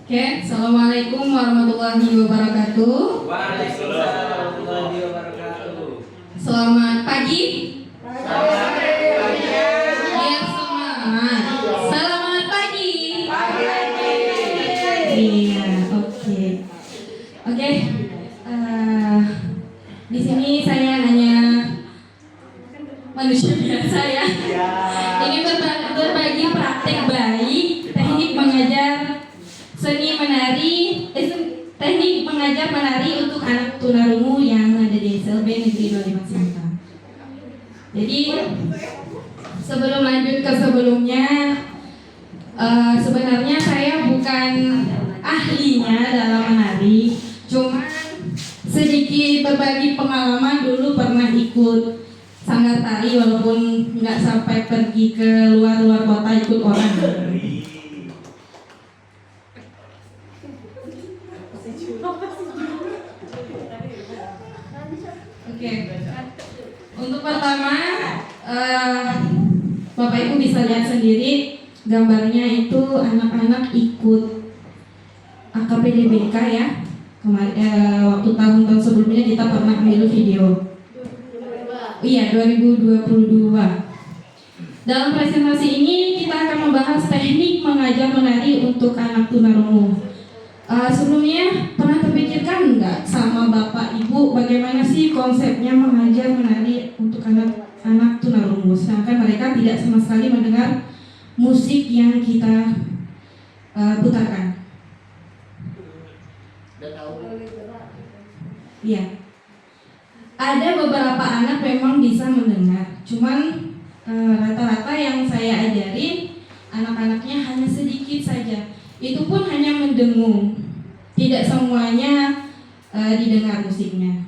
Oke, Assalamualaikum warahmatullahi wabarakatuh. Waalaikumsalam warahmatullahi wabarakatuh. Selamat pagi. Selamat pagi. Ya, semangat. Selamat pagi. Pagi. Iya, oke. Oke. Di sini saya hanya manusia biasa ya. Ini berbagi praktek baik, teknik mengajar seni menari, teknik mengajar menari untuk anak tunarungu yang ada di SLB Negeri 25 Simatang. Jadi sebelum lanjut ke sebelumnya, sebenarnya saya bukan ahlinya dalam menari, cuma sedikit berbagi pengalaman. Dulu pernah ikut sanggar tari walaupun nggak sampai pergi ke luar kota ikut orang. Oke. Untuk pertama, Bapak Ibu bisa lihat sendiri gambarnya itu anak-anak ikut AKPDBK ya. Waktu tahun-tahun sebelumnya kita pernah ambil video. Iya, 2022. Dalam presentasi ini kita akan membahas teknik mengajar menari untuk anak tunarungu. Sebelumnya pernah terpikirkan nggak sama Bapak Ibu bagaimana sih konsepnya mengajar menari untuk anak-anak tunarungu, sedangkan mereka tidak sama sekali mendengar musik yang kita putarkan? Iya. Ada beberapa anak memang bisa mendengar, cuman rata-rata yang saya ajarin anak-anaknya hanya sedikit saja. Itu pun hanya mendengung, tidak semuanya didengar musiknya.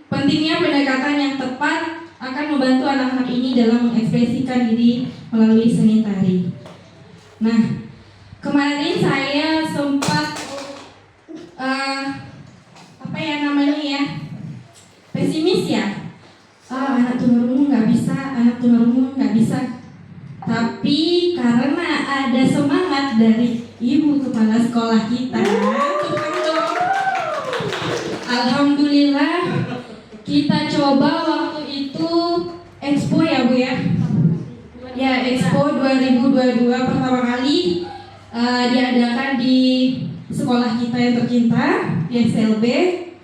Pentingnya pendekatan yang tepat akan membantu anak-anak ini dalam mengekspresikan diri melalui seni tari. Nah, kemarin saya sempat pesimis ya. Anak tunarungu nggak bisa. Tapi karena ada semangat dari ibu kepala sekolah kita, alhamdulillah kita coba waktu itu Expo ya Bu ya. Ya, Expo 2022 pertama kali diadakan di sekolah kita yang tercinta di SLB.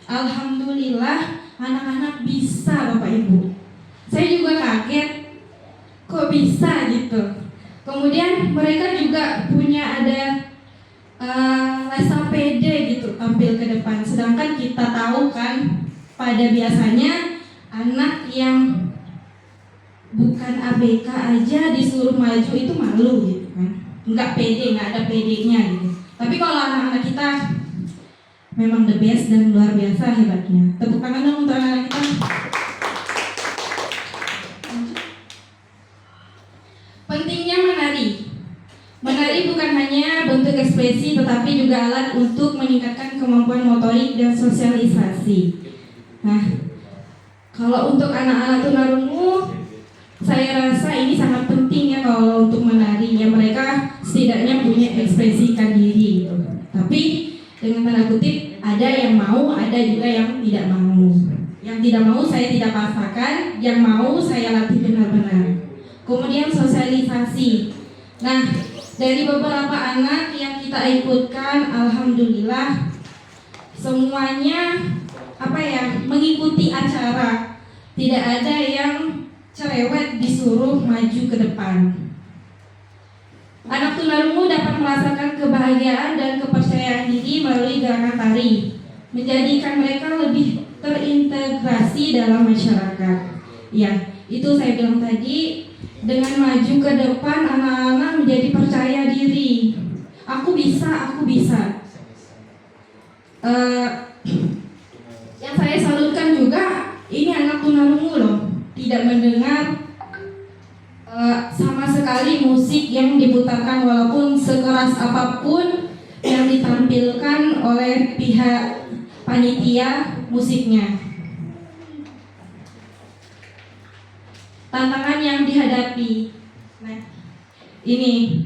Alhamdulillah anak-anak bisa Bapak Ibu. Saya juga kaget, kok bisa gitu. Kemudian mereka juga punya ada rasa pede gitu tampil ke depan. Sedangkan kita tahu kan pada biasanya anak yang bukan ABK aja disuruh maju itu malu gitu kan. Nggak pede, nggak ada pedenya gitu. Tapi kalau anak-anak kita memang the best dan luar biasa hebatnya. Tepuk tangan dong untuk anak-anak kita. Pentingnya menari. Menari bukan hanya bentuk ekspresi tetapi juga alat untuk meningkatkan kemampuan motorik dan sosialisasi. Nah, kalau untuk anak-anak tunarungu, saya rasa ini sangat penting ya kalau untuk menari ya, mereka setidaknya punya ekspresikan diri gitu. Tapi dengan tanda kutip ada yang mau, ada juga yang tidak mau. Yang tidak mau saya tidak paksakan, yang mau saya latih benar-benar. Kemudian sosialisasi. Nah, dari beberapa anak yang kita ikutkan, alhamdulillah semuanya mengikuti acara. Tidak ada yang cerewet disuruh maju ke depan. Anak tunarungu dapat merasakan kebahagiaan dan kepercayaan diri melalui gerakan tari, menjadikan mereka lebih terintegrasi dalam masyarakat. Ya, itu saya bilang tadi, dengan maju ke depan anak-anak menjadi percaya diri. Aku bisa. Yang saya salutkan juga, ini anak tunarungu loh, tidak mendengar sama sekali musik yang diputarkan walaupun sekeras apapun yang ditampilkan oleh pihak panitia musiknya. Tantangan yang dihadapi. Nah, ini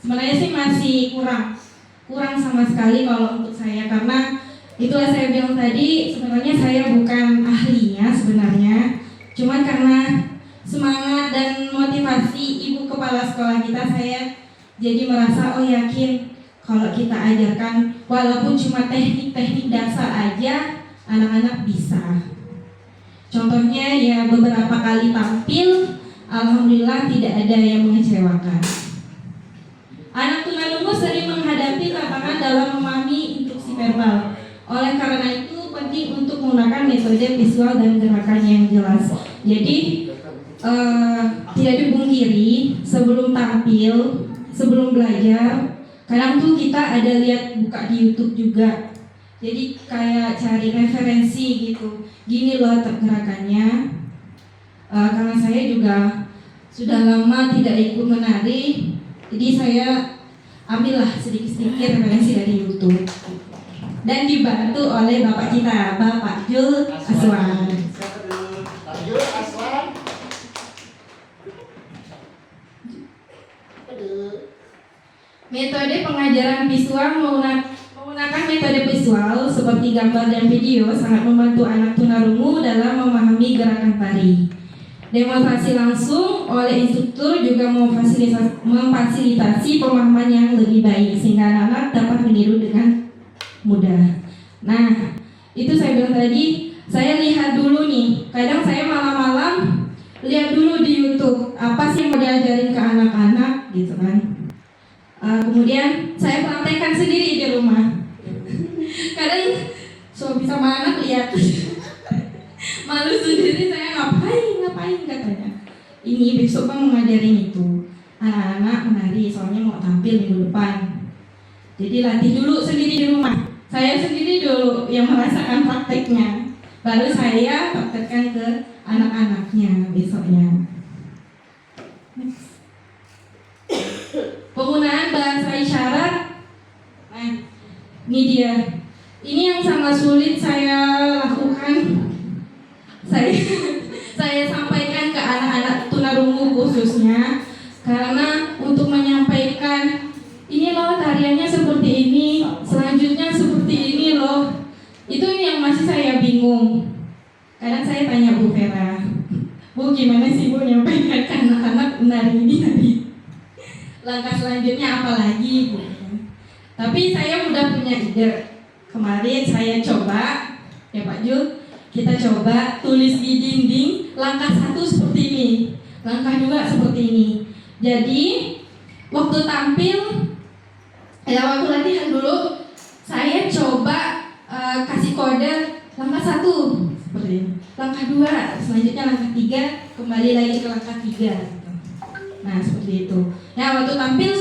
Sebenarnya sih masih kurang sama sekali kalau untuk saya, karena itulah saya bilang tadi, sebenarnya saya bukan ahlinya sebenarnya, cuman karena semangat dan motivasi ibu kepala sekolah kita, saya jadi merasa yakin kalau kita ajarkan walaupun cuma teknik-teknik dasar aja, anak-anak bisa. Contohnya ya beberapa kali tampil, alhamdulillah tidak ada yang mengecewakan. Anak tunarungu sering menghadapi tantangan dalam memahami instruksi verbal. Oleh karena itu penting untuk menggunakan metode visual dan gerakan yang jelas. Jadi tidak dipungkiri, sebelum tampil, sebelum belajar, kadang tuh kita ada lihat buka di YouTube juga. Jadi kayak cari referensi gitu. Gini loh gerakannya. Karena saya juga sudah lama tidak ikut menari, jadi saya ambillah sedikit-sedikit referensi dari YouTube. Dan dibantu oleh Bapak kita, Bapak Jul Aswan. Jul Aswan. Metode pengajaran visual menggunakan metode visual seperti gambar dan video sangat membantu anak tunarungu dalam memahami gerakan tari. Demonstrasi langsung oleh instruktur juga memfasilitasi pemahaman yang lebih baik sehingga anak-anak dapat meniru dengan mudah. Nah, itu saya bilang tadi, saya lihat dulu nih. Kadang saya malam-malam lihat dulu di YouTube apa sih yang mau diajarin ke anak-anak gitu kan. Kemudian saya praktekkan sendiri di rumah. Kadang suami sama anak lihat malu sendiri, saya ngapain katanya. Ini besok kan mengajarin itu anak-anak menari, soalnya mau tampil minggu depan. Jadi latih dulu sendiri di rumah. Saya sendiri dulu yang merasakan prakteknya, baru saya praktekkan ke anak-anaknya besoknya. Penggunaan bahasa isyarat. Nah, ini dia. Ini yang sangat sulit saya lakukan. Saya sampaikan ke anak-anak tunarungu khususnya, karena untuk menyampaikan ini loh tariannya seperti ini, selanjutnya seperti ini loh, itu yang masih saya bingung. Kadang saya tanya Bu Vera, Bu gimana sih Bu nyampaikan ke anak-anak menari ini tadi, langkah selanjutnya apa lagi Bu? Tapi saya udah punya ide. Kemarin saya coba, ya Pak Jul, kita coba tulis di dinding langkah 1 seperti ini, langkah 2 seperti ini. Jadi waktu tampil, waktu latihan dulu, saya coba kasih kode langkah 1 seperti ini, langkah 2, selanjutnya langkah 3, kembali lagi ke langkah 3. Nah seperti itu. Nah waktu tampil,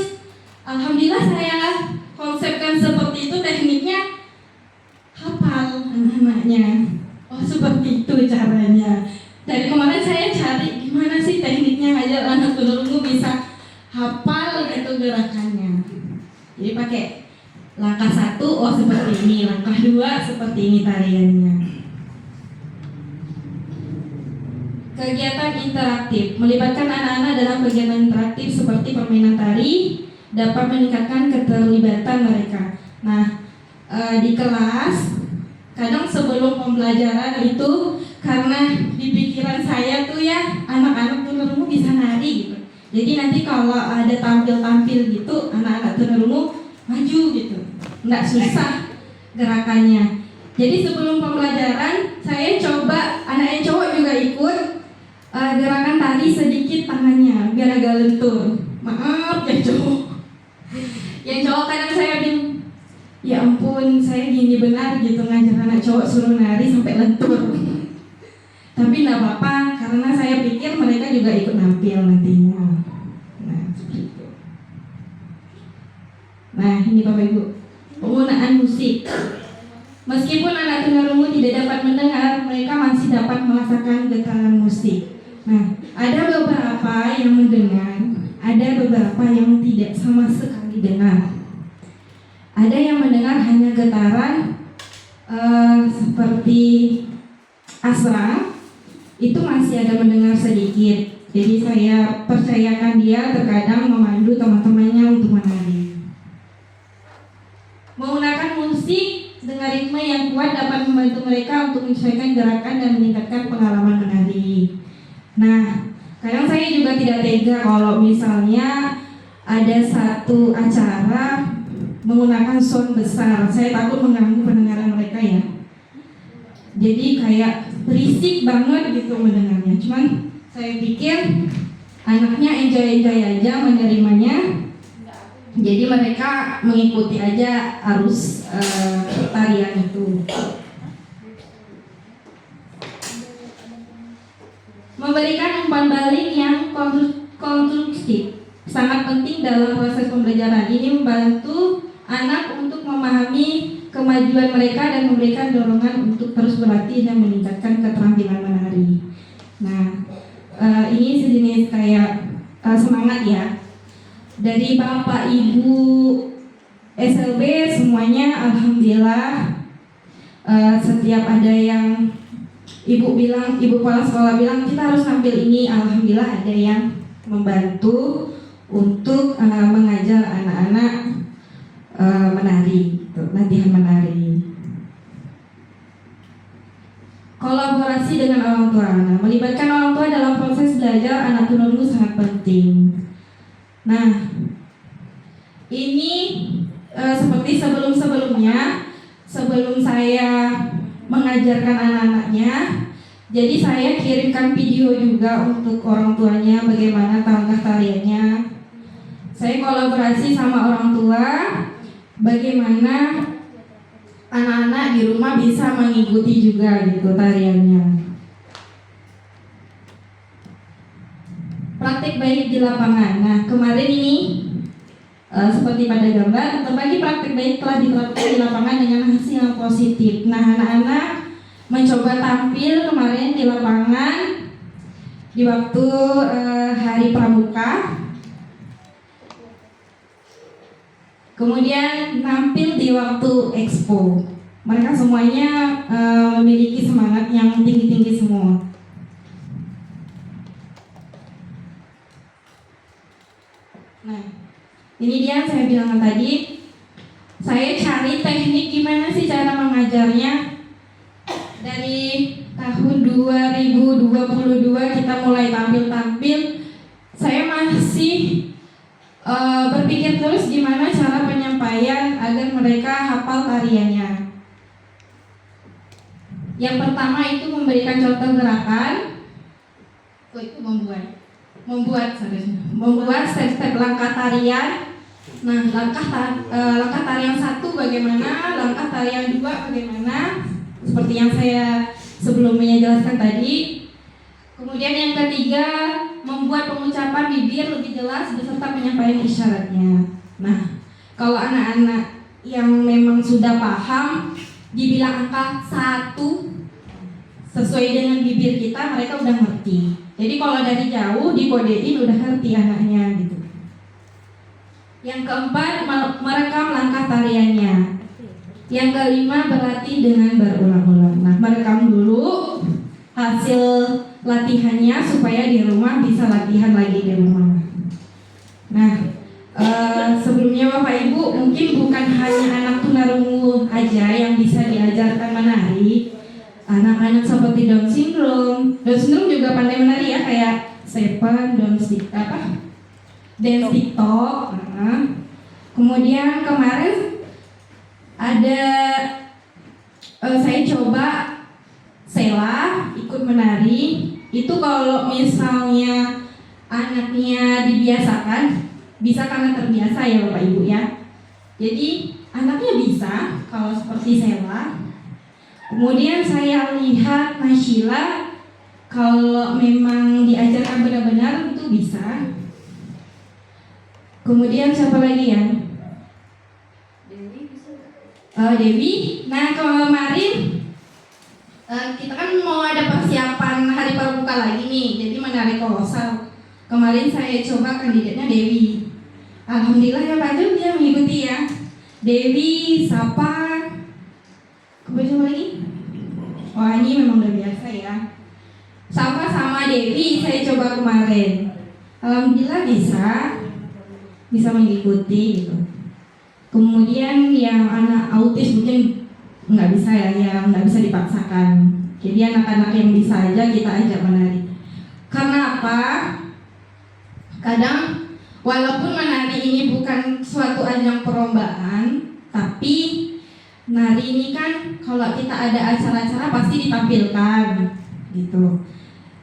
alhamdulillah saya konsepkan seperti itu, tekniknya hafal anak-anaknya. Oh seperti itu caranya. Dari kemarin saya cari gimana sih tekniknya aja anak tunarungu bisa hafal gitu gerakannya. Jadi pakai langkah 1 seperti ini, langkah 2 seperti ini tariannya. Kegiatan interaktif melibatkan anak-anak dalam kegiatan interaktif seperti permainan tari dapat meningkatkan keterlibatan mereka. Nah, di kelas kadang sebelum pembelajaran itu, karena di pikiran saya tuh ya anak-anak tunarungu bisa nari gitu. Jadi nanti kalau ada tampil-tampil gitu, anak-anak tunarungu maju gitu, nggak susah gerakannya. Jadi sebelum pembelajaran saya coba anak yang cowok juga ikut gerakan tari sedikit tangannya biar agak lentur. Maaf ya cowok. Yang cowok kadang saya bilang, ya ampun, saya gini benar gitu ngajar anak cowok suruh nari sampai lentur. Tapi enggak apa-apa, karena saya pikir mereka juga ikut nampil nantinya. Nah, seperti itu. Nah, ini Bapak Ibu, penggunaan musik. Meskipun anak tunarungu tidak dapat mendengar, mereka masih dapat merasakan getaran musik. Nah, ada beberapa yang mendengar, ada beberapa yang tidak sama sekali dengar. Ada yang mendengar hanya getaran seperti asra, itu masih ada mendengar sedikit. Jadi saya percayakan dia terkadang memandu teman-temannya untuk menari. ritme yang kuat dapat membantu mereka untuk menyesuaikan gerakan dan meningkatkan pengalaman menari. Nah, kadang saya juga tidak tega kalau misalnya ada satu acara menggunakan sound besar. Saya takut mengganggu pendengaran mereka ya. Jadi kayak berisik banget gitu mendengarnya. Cuman saya pikir anaknya enjoy aja menerimanya. Jadi mereka mengikuti aja arus tarian itu. Memberikan umpan balik yang konstruktif sangat penting dalam proses pembelajaran. Ini membantu anak untuk memahami kemajuan mereka dan memberikan dorongan untuk terus berlatih dan meningkatkan keterampilan menari. Nah, ini sejenis kayak semangat ya dari Bapak Ibu SLB semuanya. Alhamdulillah, setiap ada yang ibu kepala sekolah bilang kita harus tampil ini, alhamdulillah ada yang membantu untuk mengajar anak-anak menari, latihan menari. Kolaborasi dengan orang tua. Nah, melibatkan orang tua dalam proses belajar anak tunarungu sangat penting. Nah, ini seperti sebelum-sebelumnya, sebelum saya mengajarkan anak-anaknya, jadi saya kirimkan video juga untuk orang tuanya bagaimana langkah tariannya. Saya kolaborasi sama orang tua, bagaimana anak-anak di rumah bisa mengikuti juga gitu tariannya. Praktik baik di lapangan. Nah, kemarin ini seperti pada gambar, berbagai praktik baik telah diterapkan di lapangan dengan hasil yang positif. Nah, anak-anak mencoba tampil kemarin di lapangan di waktu hari pramuka. Kemudian tampil di waktu expo. Mereka semuanya memiliki semangat yang tinggi-tinggi semua. Nah, ini dia saya bilang tadi. Saya cari teknik gimana sih cara mengajarnya. Dari tahun 2022 kita mulai tampil-tampil. Saya masih berpikir terus gimana cara penyampaian agar mereka hafal tariannya. Yang pertama itu memberikan contoh gerakan. Itu membuat step-step langkah tarian. Nah, langkah tarian 1 bagaimana, langkah tarian 2 bagaimana, seperti yang saya sebelumnya jelaskan tadi. Kemudian yang ketiga, membuat pengucapan bibir lebih jelas beserta penyampaian isyaratnya. Nah, kalau anak-anak yang memang sudah paham dibilang angka 1 sesuai dengan bibir kita, mereka udah ngerti. Jadi kalau dari jauh dikodein udah ngerti anaknya gitu. Yang keempat, merekam langkah tariannya. Yang kelima, berlatih dengan berulang-ulang. Nah, merekam dulu hasil latihannya supaya di rumah bisa latihan lagi di rumah. Nah, sebelumnya Bapak Ibu, mungkin bukan hanya anak tunarungu aja yang bisa diajarkan menari. Anak-anak seperti Down syndrome juga pandai menari ya, kayak Stephen, dance TikTok. Kemudian kemarin ada saya coba Sela ikut menari. Itu kalau misalnya anaknya dibiasakan, bisa karena terbiasa ya Bapak Ibu ya. Jadi anaknya bisa kalau seperti Sela. Kemudian saya lihat Nasyila, kalau memang diajarkan benar-benar itu bisa. Kemudian siapa lagi ya? Dewi. Nah, kemarin kita kan mau ada persiapan hari pramuka lagi nih, jadi menari kolosal. Kemarin saya coba kandidatnya Dewi. Alhamdulillah ya Pak Jo, dia mengikuti ya. Dewi, Sapa, kemudian siapa lagi? Wah, ini memang udah biasa ya. Sapa sama Dewi saya coba kemarin. Alhamdulillah bisa mengikuti gitu. Kemudian yang anak autis mungkin nggak bisa ya, yang nggak bisa dipaksakan. Jadi anak-anak yang bisa aja kita ajak menari. Karena apa? Kadang walaupun menari ini bukan suatu ajang perlombaan, tapi nari ini kan kalau kita ada acara-acara pasti ditampilkan gitu.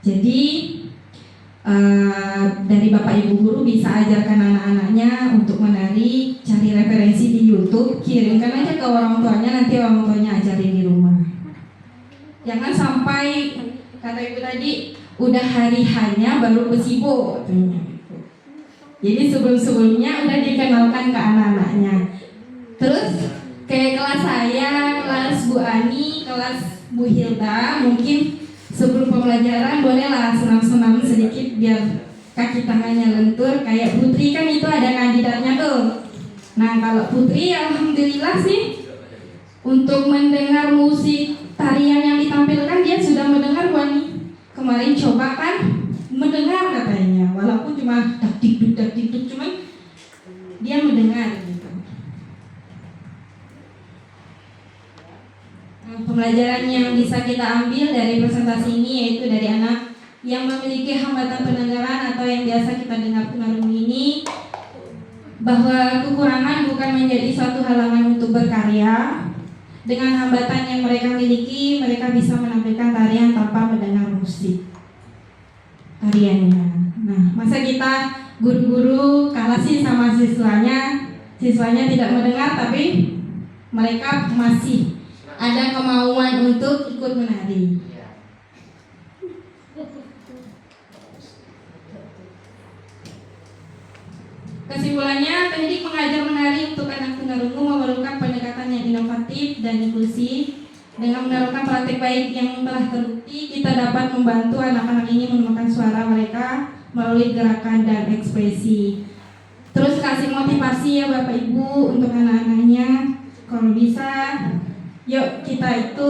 Jadi dari Bapak Ibu guru bisa ajarkan anak-anaknya untuk menari, cari referensi di YouTube, kirimkan aja ke orang tuanya, nanti orang tuanya ajarin di rumah. Jangan sampai kata ibu tadi udah hari hanya baru kesibo katanya gitu. Jadi sebelum-sebelumnya udah dikenalkan ke anak-anaknya. Terus kayak kelas saya, kelas Bu Ani, kelas Bu Hilda, mungkin sebelum pembelajaran bolehlah senam-senam sedikit biar kaki tangannya lentur. Kayak Putri kan itu ada kandidatnya tuh. Nah kalau Putri alhamdulillah sih untuk mendengar musik tarian yang ditampilkan dia sudah mendengar Bu Ani. Kemarin coba kan mendengar katanya, walaupun cuma dak dikduk cuman dia mendengar gitu. Pembelajaran yang bisa kita ambil dari presentasi ini yaitu dari anak yang memiliki hambatan pendengaran atau yang biasa kita dengar tunarungu ini, bahwa kekurangan bukan menjadi suatu halangan untuk berkarya. Dengan hambatan yang mereka miliki, mereka bisa menampilkan tarian tanpa mendengar musik tariannya. Nah, masa kita guru-guru kalah sih sama siswanya tidak mendengar tapi mereka masih ada kemauan untuk ikut menari. Kesimpulannya, teknik mengajar menari untuk anak tunarungu memerlukan pendekatan yang inovatif dan inklusif. Dengan menerapkan praktik baik yang telah terbukti, kita dapat membantu anak-anak ini menemukan suara mereka melalui gerakan dan ekspresi. Terus kasih motivasi ya Bapak Ibu untuk anak-anaknya. Kalau bisa, yuk kita itu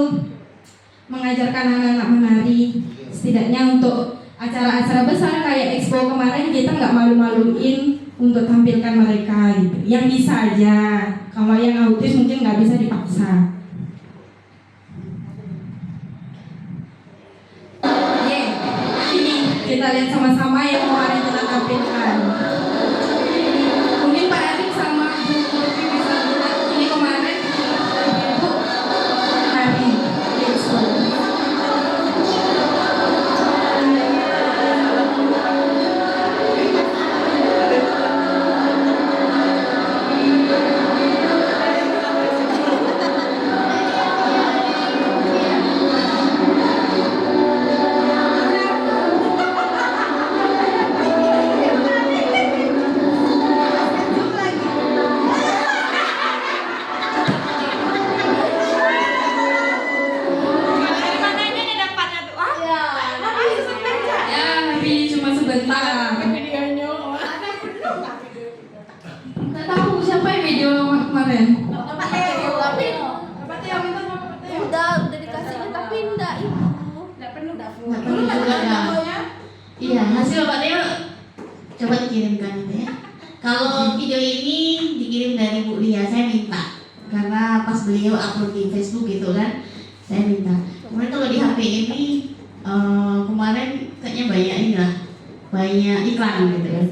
mengajarkan anak-anak menari. Setidaknya untuk acara-acara besar kayak Expo kemarin kita nggak malu-maluin untuk tampilkan mereka gitu. Yang bisa aja. Kalau yang autis mungkin nggak bisa dipaksa. Ini kita lihat sama-sama yang kemarin kita tampilkan. Mungkin Pak Adik sama Bu Putri bisa lihat ini kemarin Ibu menari di Expo. Iya, hasil Pak Teo coba dikirimkan itu ya. Kalau video ini dikirim dari Bu Lia, saya minta karena pas beliau upload di Facebook gitu kan, saya minta. Kemudian kalau di HP ini kemarin kayaknya banyak ini lah, banyak iklan gitu ya.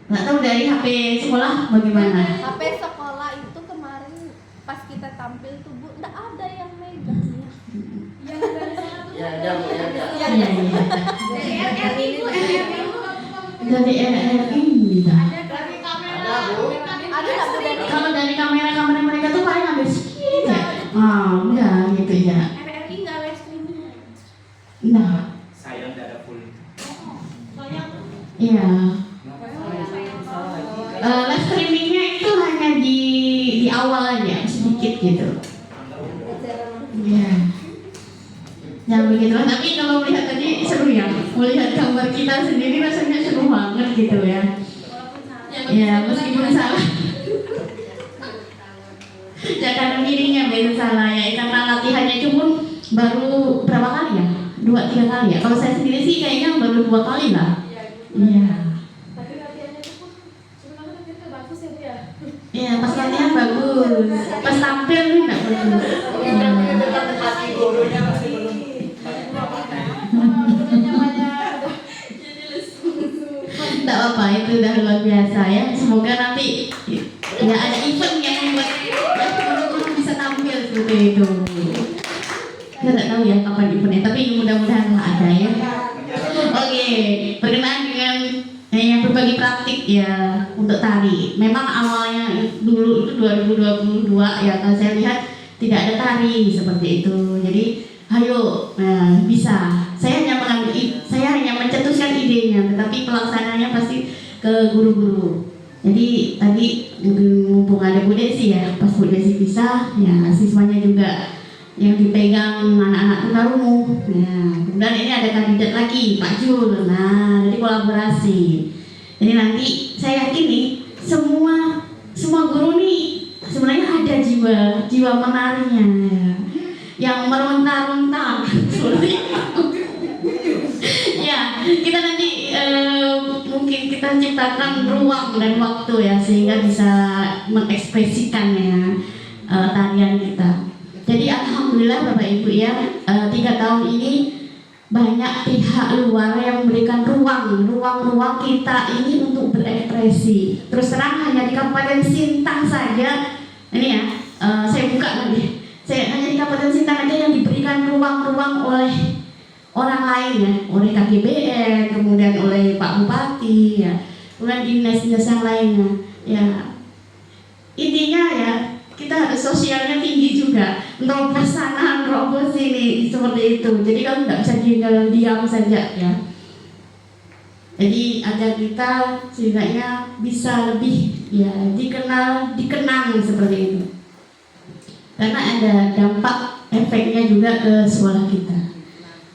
Nggak tahu dari HP sekolah bagaimana? HP sekolah itu kemarin pas kita tampil tuh Bu, nggak ada yang megang ya. Yang dari sana tuh. Ya, ada Bu, ya ada. Dari RRI Bu, RRI. Dari RRI enggak. Ada dari kamera. Ada, Bu. Ada nggak Bu dari Kalau dari kamera mereka tuh paling ambil segini ya. Enggak gitu ya. RRI nggak live streaming. Nah, Sayang tidak ada full. iya. Live streamingnya itu hanya di awal aja sedikit gitu. Iya. Ya begitu. Tapi kalau melihat tadi seru ya. Melihat gambar kita sendiri rasanya seru banget gitu ya. Ya meskipun salah. Ya karena dirinya beda salah ya. Karena latihannya cuma baru berapa kali ya? 2-3 kali ya. Kalau saya sendiri sih kayaknya baru 2 kali lah. Iya. Tapi latihannya tuh sebenarnya kita bagus ya Bu ya. Iya pas latihan bagus, pas tampil nih nggak bagus. Dengan hati gurunya masih belum. Nggak apa-apa, itu udah luar biasa ya. Semoga nanti ya ada event yang membuat guru-guru bisa tampil seperti itu. Saya nggak tahu ya kapan eventnya, tapi mudah-mudahan ada ya. Oke, berkenaan dengan yang berbagi praktik ya untuk tari. Memang awalnya dulu itu 2022 ya, kalau saya lihat tidak ada tari seperti itu. Jadi ayo bisa. Saya hanya mencetuskan idenya, tetapi pelaksananya pasti ke guru-guru. Jadi tadi mumpung ada Bu Desi ya, pas Bu Desi bisa, ya siswanya juga yang dipegang anak-anak tunarungu. Nah, kemudian ini ada kandidat lagi, Pak Jul. Nah, jadi kolaborasi. Jadi nanti saya yakin nih semua guru nih sebenarnya ada jiwa menarinya ya, yang meronta-ronta seperti itu. Ya, kita nanti mungkin kita ciptakan ruang dan waktu ya sehingga bisa mengekspresikannya tarian kita. Jadi alhamdulillah Bapak Ibu ya, 3 tahun ini banyak pihak luar yang memberikan ruang kita ini untuk berekspresi. Terus terang hanya di Kabupaten Sintang saja, ini ya, saya buka lagi. Hanya di Kabupaten Sintang aja yang diberikan ruang-ruang oleh orang lain ya, oleh KGBN, kemudian oleh Pak Bupati ya, kemudian dinas-dinas yang lainnya ya. Intinya ya, kita harus sosialnya tinggi juga, nerobos sana, nerobos sini, seperti itu. Jadi kamu nggak bisa diam saja ya. Jadi agar kita setidaknya bisa lebih ya dikenang seperti itu. Karena ada dampak efeknya juga ke sekolah kita.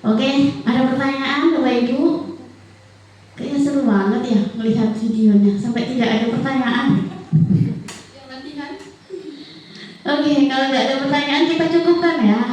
Oke, ada pertanyaan Bapak Ibu? Kayaknya seru banget ya melihat videonya sampai tidak ada pertanyaan. Oke, kalau tidak ada pertanyaan kita cukupkan ya.